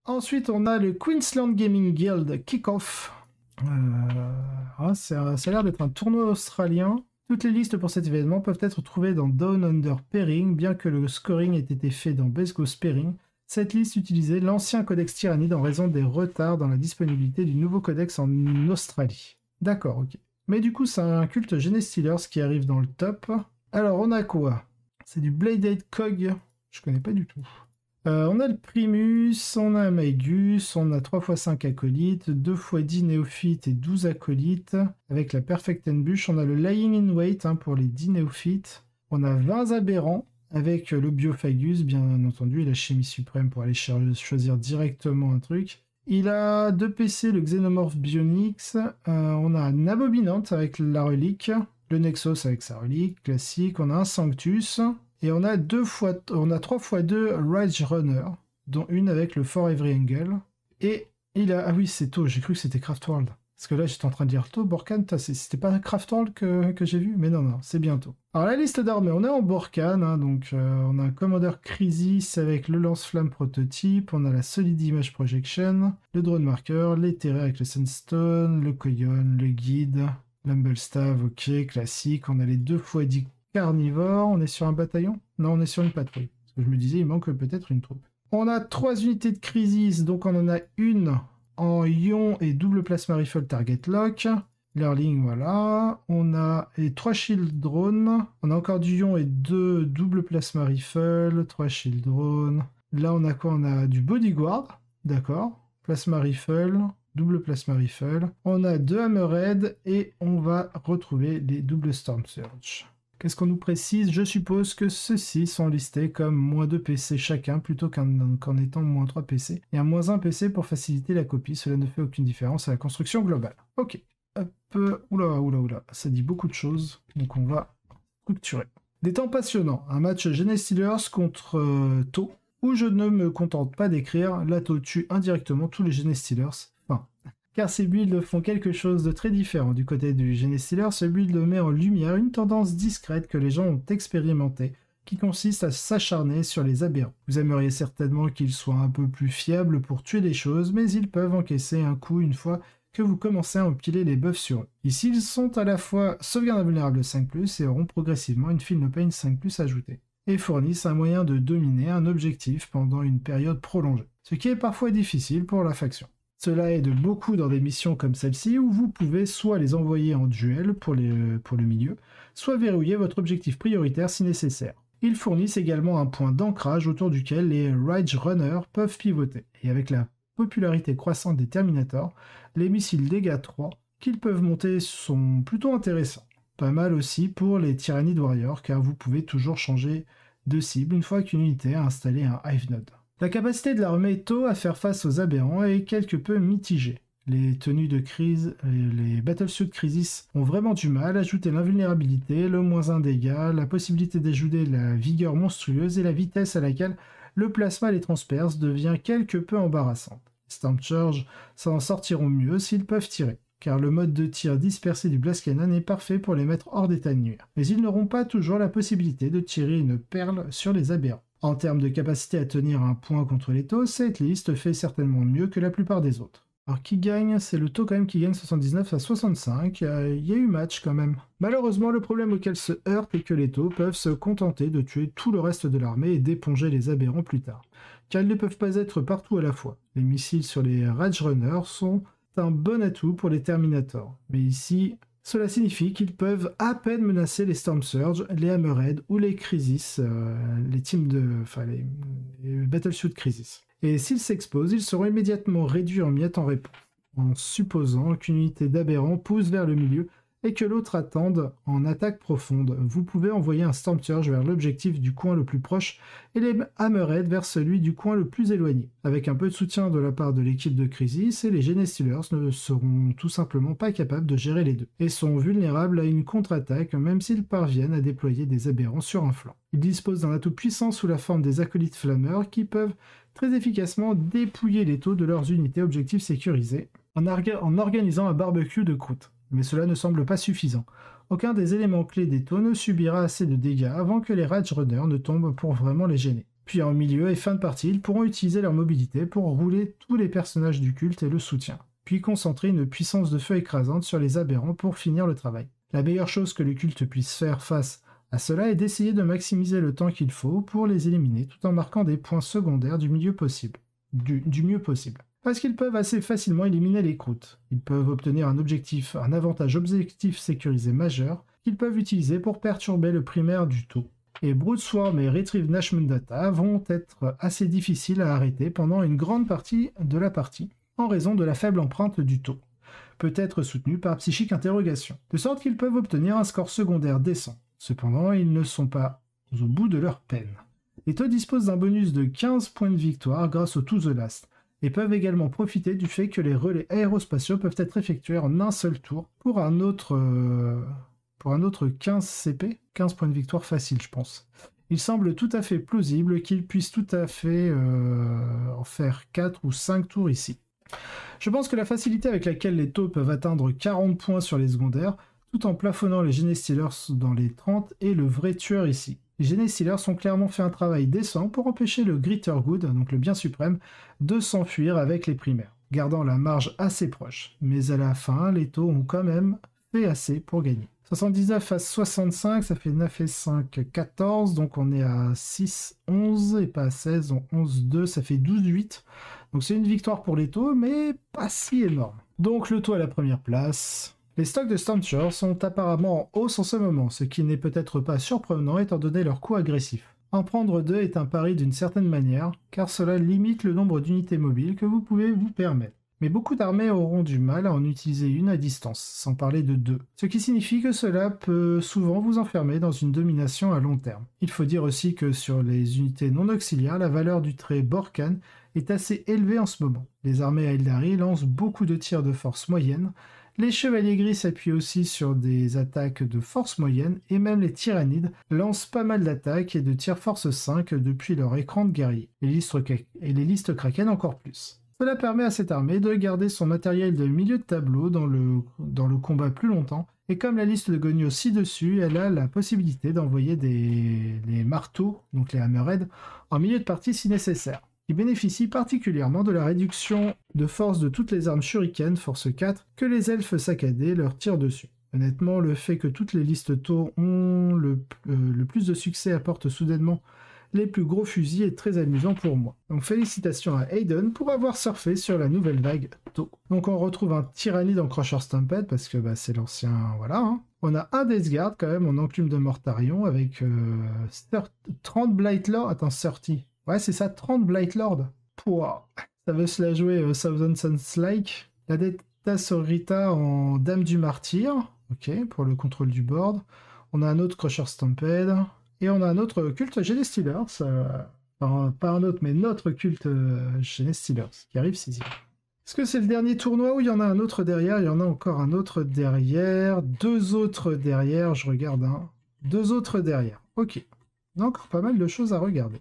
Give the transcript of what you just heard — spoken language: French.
Ensuite, on a le Queensland Gaming Guild Kick-Off. Ça a l'air d'être un tournoi australien. Toutes les listes pour cet événement peuvent être trouvées dans Down Under Pairing, bien que le scoring ait été fait dans Best Go Pairing. Cette liste utilisait l'ancien codex Tyrannide en raison des retards dans la disponibilité du nouveau codex en Australie. D'accord, ok. Mais du coup, c'est un culte Genestealers qui arrive dans le top. Alors, on a quoi? C'est du Bladed Cog. Je connais pas du tout. On a le Primus, on a un Magus, on a 3x5 acolytes, 2x10 néophytes et 12 acolytes. Avec la Perfect Ambush, on a le Lying in Wait pour les 10 néophytes. On a 20 aberrants avec le Biophagus, bien entendu, et la Chimie Suprême pour aller choisir directement un truc. Il a 2 PC, le Xenomorph Bionix. On a un Abominante avec la relique, le Nexus avec sa relique classique. On a un Sanctus. Et on a 3x2 Rage Runner, dont une avec le For Every Angle. Et il a... Ah oui, c'est Tau, j'ai cru que c'était Craftworld. Parce que là, j'étais en train de dire Tau, Borkan, c'était pas Craftworld que j'ai vu? Mais non, c'est bientôt. Alors la liste d'armées, on est en Borkan, donc on a un Commander Crisis avec le lance-flamme prototype, on a la Solid Image Projection, le Drone Marker, les terrains avec le Sandstone, le Koyon, le Guide, l'Humblestaff, ok, classique, on a les 2x10 carnivore, on est sur un bataillon? Non, on est sur une patrouille. Parce que je me disais, il manque peut-être une troupe. On a 3 unités de crisis, donc on en a une en ion et double plasma rifle target lock. L'Airling, voilà. On a 3 shield drones. On a encore du ion et 2 double plasma rifle, 3 shield drones. Là, on a quoi? On a du bodyguard, d'accord. Plasma rifle, double plasma rifle. On a 2 hammerhead et on va retrouver les double storm surge. Qu'est-ce qu'on nous précise? Je suppose que ceux-ci sont listés comme moins 2 PC chacun plutôt qu'en étant moins 3 PC. Et un moins 1 PC pour faciliter la copie. Cela ne fait aucune différence à la construction globale. Ok. Hop. Oula. Ça dit beaucoup de choses. Donc on va structurer. Des temps passionnants. Un match Genestealers contre Tau, où je ne me contente pas d'écrire la Tau tue indirectement tous les Genestealers. Car ces builds font quelque chose de très différent. Du côté du Genestealer, ce build met en lumière une tendance discrète que les gens ont expérimentée, qui consiste à s'acharner sur les aberrants. Vous aimeriez certainement qu'ils soient un peu plus fiables pour tuer les choses, mais ils peuvent encaisser un coup une fois que vous commencez à empiler les buffs sur eux. Ici, ils sont à la fois sauvegarde invulnérable 5+, et auront progressivement une Feel No Pain 5+ ajoutée, et fournissent un moyen de dominer un objectif pendant une période prolongée, ce qui est parfois difficile pour la faction. Cela aide beaucoup dans des missions comme celle-ci où vous pouvez soit les envoyer en duel pour le milieu, soit verrouiller votre objectif prioritaire si nécessaire. Ils fournissent également un point d'ancrage autour duquel les Rage Runners peuvent pivoter. Et avec la popularité croissante des Terminators, les missiles dégâts 3 qu'ils peuvent monter sont plutôt intéressants. Pas mal aussi pour les Tyrannid Warriors car vous pouvez toujours changer de cible une fois qu'une unité a installé un Hive Node. La capacité de l'armée Tau à faire face aux aberrants est quelque peu mitigée. Les tenues de crise, les Battlesuit Crisis ont vraiment du mal à ajouter l'invulnérabilité, le -1 dégâts, la possibilité d'ajouter la vigueur monstrueuse et la vitesse à laquelle le plasma les transperce devient quelque peu embarrassante. Les Storm Charge s'en sortiront mieux s'ils peuvent tirer, car le mode de tir dispersé du Blast Cannon est parfait pour les mettre hors d'état de nuire. Mais ils n'auront pas toujours la possibilité de tirer une perle sur les aberrants. En termes de capacité à tenir un point contre les Tau, cette liste fait certainement mieux que la plupart des autres. Alors qui gagne? C'est le Tau quand même qui gagne 79 à 65, il y a eu match quand même. Malheureusement, le problème auquel se heurte est que les Tau peuvent se contenter de tuer tout le reste de l'armée et d'éponger les aberrants plus tard, car ils ne peuvent pas être partout à la fois. Les missiles sur les Rage Runners sont un bon atout pour les Terminators, mais ici... Cela signifie qu'ils peuvent à peine menacer les Storm Surge, les Hammerhead ou les Crisis, les Battlesuit Crisis. Et s'ils s'exposent, ils seront immédiatement réduits en miettes en réponse, en supposant qu'une unité d'aberrants pousse vers le milieu et que l'autre attende en attaque profonde. Vous pouvez envoyer un Storm Surge vers l'objectif du coin le plus proche et les Hammerhead vers celui du coin le plus éloigné. Avec un peu de soutien de la part de l'équipe de Crisis, et les Genestealers ne seront tout simplement pas capables de gérer les deux, et sont vulnérables à une contre-attaque même s'ils parviennent à déployer des aberrants sur un flanc. Ils disposent d'un atout puissant sous la forme des acolytes flammeurs qui peuvent très efficacement dépouiller les Tau de leurs unités objectifs sécurisés en organisant un barbecue de croûte. Mais cela ne semble pas suffisant. Aucun des éléments clés des Tau ne subira assez de dégâts avant que les Rage Runners ne tombent pour vraiment les gêner. Puis en milieu et fin de partie, ils pourront utiliser leur mobilité pour rouler tous les personnages du culte et le soutien, puis concentrer une puissance de feu écrasante sur les aberrants pour finir le travail. La meilleure chose que le culte puisse faire face à cela est d'essayer de maximiser le temps qu'il faut pour les éliminer tout en marquant des points secondaires du mieux possible. Parce qu'ils peuvent assez facilement éliminer les croûtes. Ils peuvent obtenir un avantage objectif sécurisé majeur qu'ils peuvent utiliser pour perturber le primaire du taux. Et Broodswarm et Retrieve Nashman Data vont être assez difficiles à arrêter pendant une grande partie de la partie, en raison de la faible empreinte du taux, peut être soutenu par Psychic Interrogation, de sorte qu'ils peuvent obtenir un score secondaire décent. Cependant, ils ne sont pas au bout de leur peine. Les taux disposent d'un bonus de 15 points de victoire grâce au To The Last, et peuvent également profiter du fait que les relais aérospatiaux peuvent être effectués en un seul tour pour un autre 15 CP, 15 points de victoire facile je pense. Il semble tout à fait plausible qu'ils puissent tout à fait en faire 4 ou 5 tours ici. Je pense que la facilité avec laquelle les taux peuvent atteindre 40 points sur les secondaires, tout en plafonnant les Genestealers dans les 30, est le vrai tueur ici. Les Genestealers ont clairement fait un travail décent pour empêcher le Greater Good, donc le bien suprême, de s'enfuir avec les primaires, gardant la marge assez proche. Mais à la fin, les taux ont quand même fait assez pour gagner. 79 à 65, ça fait 9 et 5, 14, donc on est à 6, 11, et pas à 16, donc 11, 2, ça fait 12, 8. Donc c'est une victoire pour les taux, mais pas si énorme. Donc le taux à la première place. Les stocks de Stancher sont apparemment en hausse en ce moment, ce qui n'est peut-être pas surprenant étant donné leur coût agressif. En prendre 2 est un pari d'une certaine manière, car cela limite le nombre d'unités mobiles que vous pouvez vous permettre. Mais beaucoup d'armées auront du mal à en utiliser une à distance, sans parler de 2. Ce qui signifie que cela peut souvent vous enfermer dans une domination à long terme. Il faut dire aussi que sur les unités non auxiliaires, la valeur du trait Borkan est assez élevée en ce moment. Les armées Aeldari lancent beaucoup de tirs de force moyenne, les chevaliers gris s'appuient aussi sur des attaques de force moyenne, et même les tyrannides lancent pas mal d'attaques et de tirs force 5 depuis leur écran de guerrier, et les listes Kraken encore plus. Cela permet à cette armée de garder son matériel de milieu de tableau dans le combat plus longtemps, et comme la liste de Gonyo ci-dessus, elle a la possibilité d'envoyer les marteaux, donc les hammerheads, en milieu de partie si nécessaire. Qui bénéficie particulièrement de la réduction de force de toutes les armes shuriken force 4 que les elfes saccadés leur tirent dessus. Honnêtement, le fait que toutes les listes taux ont le plus de succès apporte soudainement les plus gros fusils est très amusant pour moi. Donc félicitations à Hayden pour avoir surfé sur la nouvelle vague taux. Donc on retrouve un Tyrannide en Crusher Stampede parce que c'est l'ancien, voilà. Hein. On a un Death Guard quand même en enclume de Mortarion avec 30 Blight Lord, attends 30. Ouais, c'est ça, 30 Blight Lord. Pouah. Ça veut se la jouer Thousand Suns-like. La Detta Sorita en Dame du Martyr. Ok, pour le contrôle du board. On a un autre Crusher Stampede. Et on a un autre culte Genestealers. Pas un autre, mais notre culte Genestealers qui arrive 6e. Est-ce que c'est le dernier tournoi ou il y en a un autre derrière? Il y en a encore un autre derrière. 2 autres derrière, je regarde. 2 autres derrière. Ok. Donc pas mal de choses à regarder.